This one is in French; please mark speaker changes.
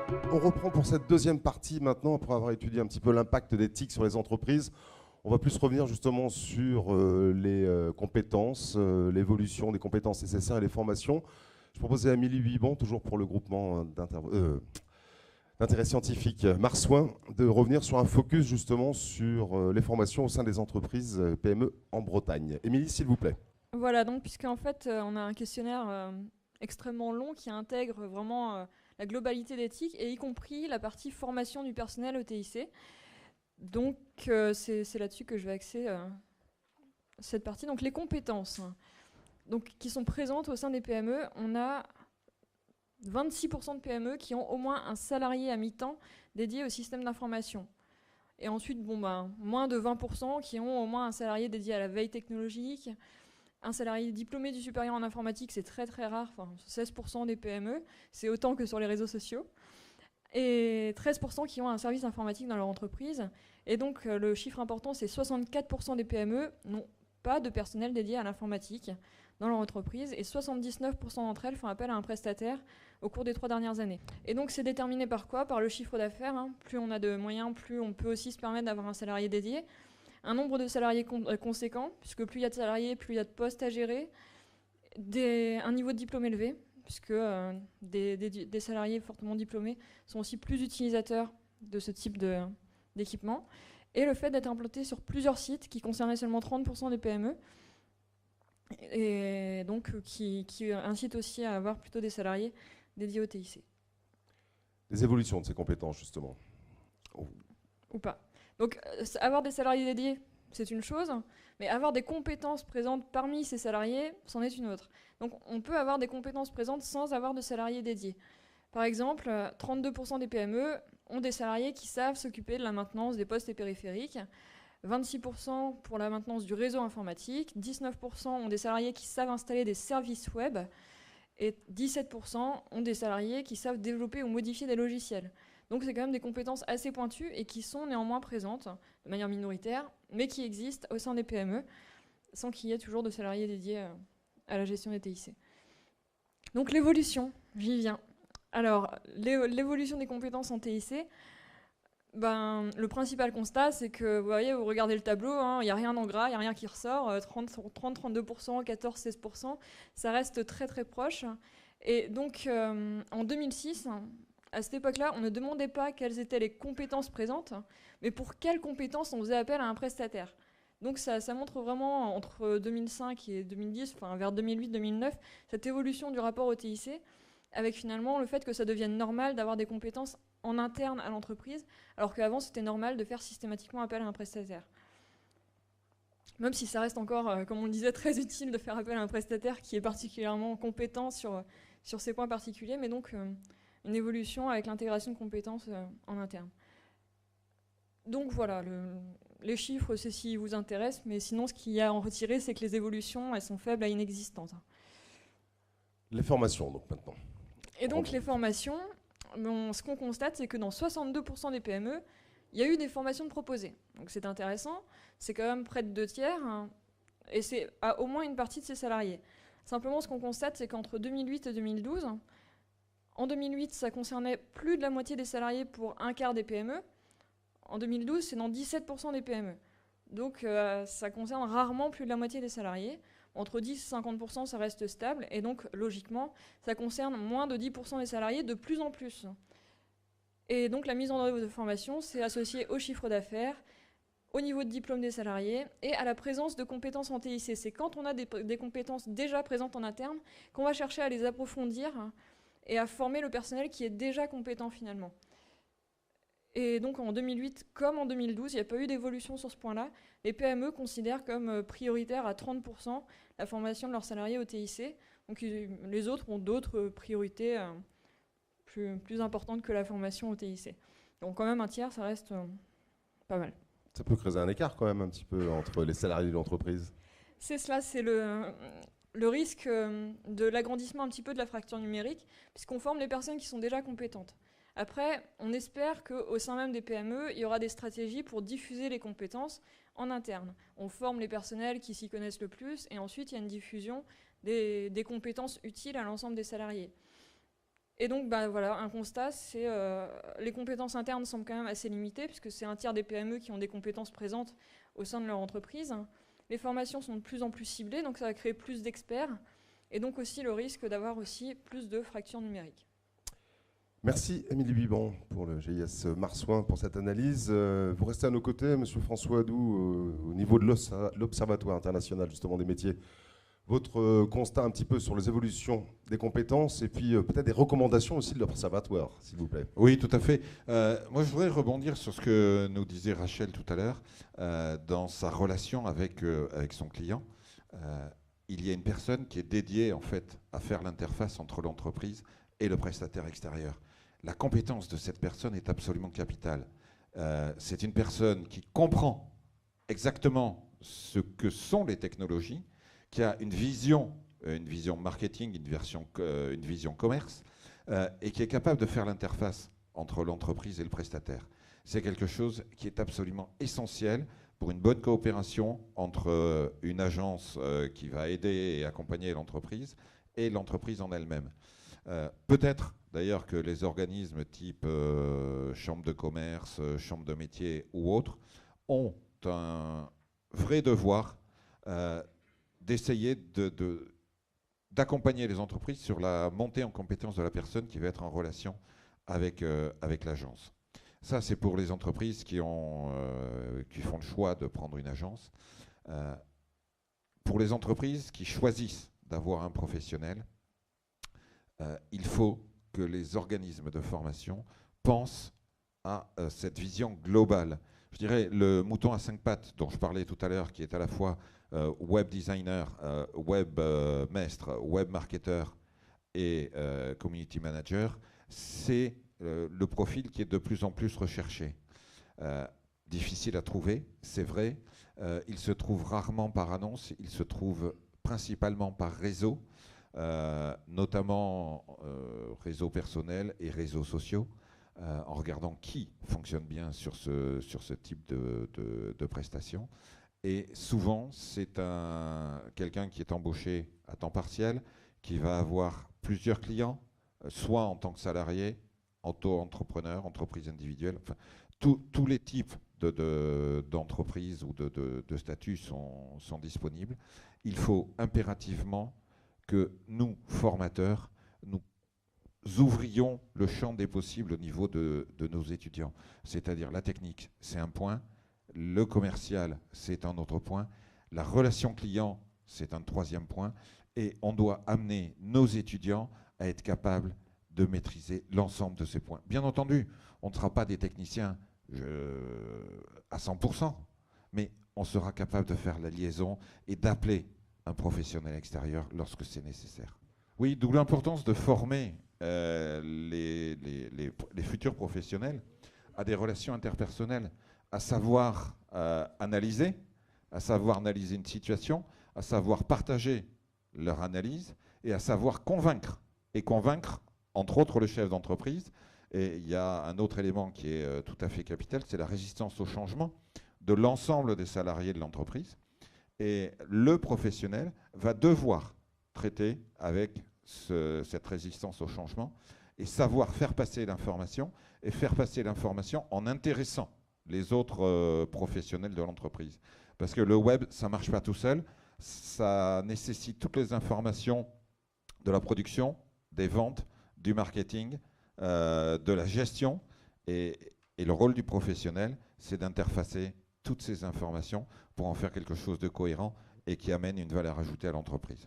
Speaker 1: On reprend pour cette deuxième partie maintenant, après avoir étudié un petit peu l'impact des TIC sur les entreprises. On va plus revenir justement sur les compétences, l'évolution des compétences nécessaires et les formations. Je proposais à Amélie Huiban, toujours pour le groupement d'intérêt scientifique Marsouin, de revenir sur un focus justement sur les formations au sein des entreprises PME en Bretagne. Émilie, s'il vous plaît.
Speaker 2: Voilà, donc puisqu'en fait, on a un questionnaire extrêmement long qui intègre vraiment la globalité d'éthique et y compris la partie formation du personnel au TIC. Donc, c'est là-dessus que je vais axer cette partie. Donc, les compétences donc, qui sont présentes au sein des PME, on a 26% de PME qui ont au moins un salarié à mi-temps dédié au système d'information. Et ensuite, moins de 20% qui ont au moins un salarié dédié à la veille technologique. Un salarié diplômé du supérieur en informatique, c'est très très rare, 16% des PME, c'est autant que sur les réseaux sociaux. Et 13% qui ont un service informatique dans leur entreprise. Et donc le chiffre important, c'est 64% des PME n'ont pas de personnel dédié à l'informatique dans leur entreprise et 79% d'entre elles font appel à un prestataire au cours des 3 dernières années. Et donc c'est déterminé par quoi? Par le chiffre d'affaires. Plus on a de moyens, plus on peut aussi se permettre d'avoir un salarié dédié. Un nombre de salariés conséquent, puisque plus il y a de salariés, plus il y a de postes à gérer. Un niveau de diplôme élevé, puisque des salariés fortement diplômés sont aussi plus utilisateurs de ce type d'équipement. Et le fait d'être implanté sur plusieurs sites qui concernaient seulement 30% des PME, et donc qui incite aussi à avoir plutôt des salariés dédiés au TIC.
Speaker 1: Les évolutions de ces compétences, justement.
Speaker 2: Ou pas. Donc, avoir des salariés dédiés, c'est une chose, mais avoir des compétences présentes parmi ces salariés, c'en est une autre. Donc, on peut avoir des compétences présentes sans avoir de salariés dédiés. Par exemple, 32% des PME ont des salariés qui savent s'occuper de la maintenance des postes et périphériques, 26% pour la maintenance du réseau informatique, 19% ont des salariés qui savent installer des services web, et 17% ont des salariés qui savent développer ou modifier des logiciels. Donc c'est quand même des compétences assez pointues et qui sont néanmoins présentes de manière minoritaire, mais qui existent au sein des PME, sans qu'il y ait toujours de salariés dédiés à la gestion des TIC. Donc l'évolution, j'y viens. Alors, l'évolution des compétences en TIC, le principal constat, c'est que vous voyez, vous regardez le tableau, il n'y a rien en gras, il n'y a rien qui ressort, 30-32%, 14-16%, ça reste très très proche. Et donc en 2006, à cette époque-là, on ne demandait pas quelles étaient les compétences présentes, mais pour quelles compétences on faisait appel à un prestataire. Donc ça montre vraiment, entre 2005 et 2010, vers 2008-2009, cette évolution du rapport au TIC, avec finalement le fait que ça devienne normal d'avoir des compétences en interne à l'entreprise, alors qu'avant c'était normal de faire systématiquement appel à un prestataire. Même si ça reste encore, comme on le disait, très utile de faire appel à un prestataire qui est particulièrement compétent sur ces points particuliers, mais donc une évolution avec l'intégration de compétences en interne. Donc voilà, les chiffres, c'est s'ils vous intéressent, mais sinon ce qu'il y a à en retirer, c'est que les évolutions, elles sont faibles à inexistantes.
Speaker 1: Les formations, donc maintenant.
Speaker 2: Et donc les formations, ce qu'on constate, c'est que dans 62% des PME, il y a eu des formations proposées. Donc c'est intéressant, c'est quand même près de 2/3, et c'est à au moins une partie de ses salariés. Simplement, ce qu'on constate, c'est qu'entre 2008 et 2012, en 2008, ça concernait plus de la moitié des salariés pour un quart des PME. En 2012, c'est dans 17% des PME. Donc ça concerne rarement plus de la moitié des salariés. Entre 10 et 50%, ça reste stable. Et donc, logiquement, ça concerne moins de 10% des salariés de plus en plus. Et donc, la mise en œuvre de formation, c'est associé au chiffre d'affaires, au niveau de diplôme des salariés et à la présence de compétences en TIC. C'est quand on a des compétences déjà présentes en interne qu'on va chercher à les approfondir et à former le personnel qui est déjà compétent finalement. Et donc en 2008 comme en 2012, il n'y a pas eu d'évolution sur ce point-là. Les PME considèrent comme prioritaire à 30% la formation de leurs salariés au TIC. Donc les autres ont d'autres priorités plus importantes que la formation au TIC. Donc quand même un tiers, ça reste pas mal.
Speaker 1: Ça peut creuser un écart quand même un petit peu entre les salariés de l'entreprise.
Speaker 2: C'est cela, c'est le risque de l'agrandissement un petit peu de la fracture numérique, puisqu'on forme les personnes qui sont déjà compétentes. Après, on espère qu'au sein même des PME, il y aura des stratégies pour diffuser les compétences en interne. On forme les personnels qui s'y connaissent le plus, et ensuite il y a une diffusion des compétences utiles à l'ensemble des salariés. Et donc, voilà, un constat, c'est les compétences internes semblent quand même assez limitées, puisque c'est un tiers des PME qui ont des compétences présentes au sein de leur entreprise. Les formations sont de plus en plus ciblées, donc ça va créer plus d'experts, et donc aussi le risque d'avoir aussi plus de fractures numériques.
Speaker 1: Merci Émilie Biban pour le GIS Marsouin pour cette analyse. Vous restez à nos côtés, Monsieur François Adoux, au niveau de l'Observatoire international justement des métiers. Votre constat un petit peu sur les évolutions des compétences et puis peut-être des recommandations aussi de l'Observatoire, s'il vous plaît.
Speaker 3: Oui, tout à fait. Moi, je voudrais rebondir sur ce que nous disait Rachel tout à l'heure dans sa relation avec son client. Il y a une personne qui est dédiée en fait à faire l'interface entre l'entreprise et le prestataire extérieur. La compétence de cette personne est absolument capitale. C'est une personne qui comprend exactement ce que sont les technologies, qui a une vision marketing, une vision commerce, et qui est capable de faire l'interface entre l'entreprise et le prestataire. C'est quelque chose qui est absolument essentiel pour une bonne coopération entre une agence qui va aider et accompagner l'entreprise et l'entreprise en elle-même. Peut-être d'ailleurs que les organismes type chambre de commerce, chambre de métier ou autres ont un vrai devoir d'essayer d'accompagner les entreprises sur la montée en compétence de la personne qui va être en relation avec l'agence. Ça, c'est pour les entreprises qui font le choix de prendre une agence. Pour les entreprises qui choisissent d'avoir un professionnel, il faut que les organismes de formation pensent à cette vision globale. Je dirais le mouton à 5 pattes dont je parlais tout à l'heure, qui est à la fois web designer, web maître, web marketeur et community manager, c'est le profil qui est de plus en plus recherché. Difficile à trouver, c'est vrai. Il se trouve rarement par annonce, il se trouve principalement par réseau, notamment réseaux personnels et réseaux sociaux, en regardant qui fonctionne bien sur ce type de prestations. Et souvent, c'est quelqu'un qui est embauché à temps partiel, qui va avoir plusieurs clients, soit en tant que salarié, auto-entrepreneur, entreprise individuelle. Enfin, tous les types d'entreprises ou de statuts sont disponibles. Il faut impérativement que nous, formateurs, nous ouvrions le champ des possibles au niveau de nos étudiants. C'est-à-dire la technique, c'est un point. Le commercial, c'est un autre point. La relation client, c'est un troisième point. Et on doit amener nos étudiants à être capables de maîtriser l'ensemble de ces points. Bien entendu, on ne sera pas des techniciens à 100%, mais on sera capable de faire la liaison et d'appeler un professionnel extérieur lorsque c'est nécessaire. Oui, d'où l'importance de former les futurs professionnels à des relations interpersonnelles, à savoir analyser une situation, à savoir partager leur analyse et à savoir convaincre. Et convaincre, entre autres, le chef d'entreprise. Et il y a un autre élément qui est tout à fait capital, c'est la résistance au changement de l'ensemble des salariés de l'entreprise. Et le professionnel va devoir traiter avec cette résistance au changement et savoir faire passer l'information et faire passer l'information en intéressant les autres professionnels de l'entreprise. Parce que le web, ça ne marche pas tout seul. Ça nécessite toutes les informations de la production, des ventes, du marketing, de la gestion. Et le rôle du professionnel, c'est d'interfacer toutes ces informations pour en faire quelque chose de cohérent et qui amène une valeur ajoutée à l'entreprise.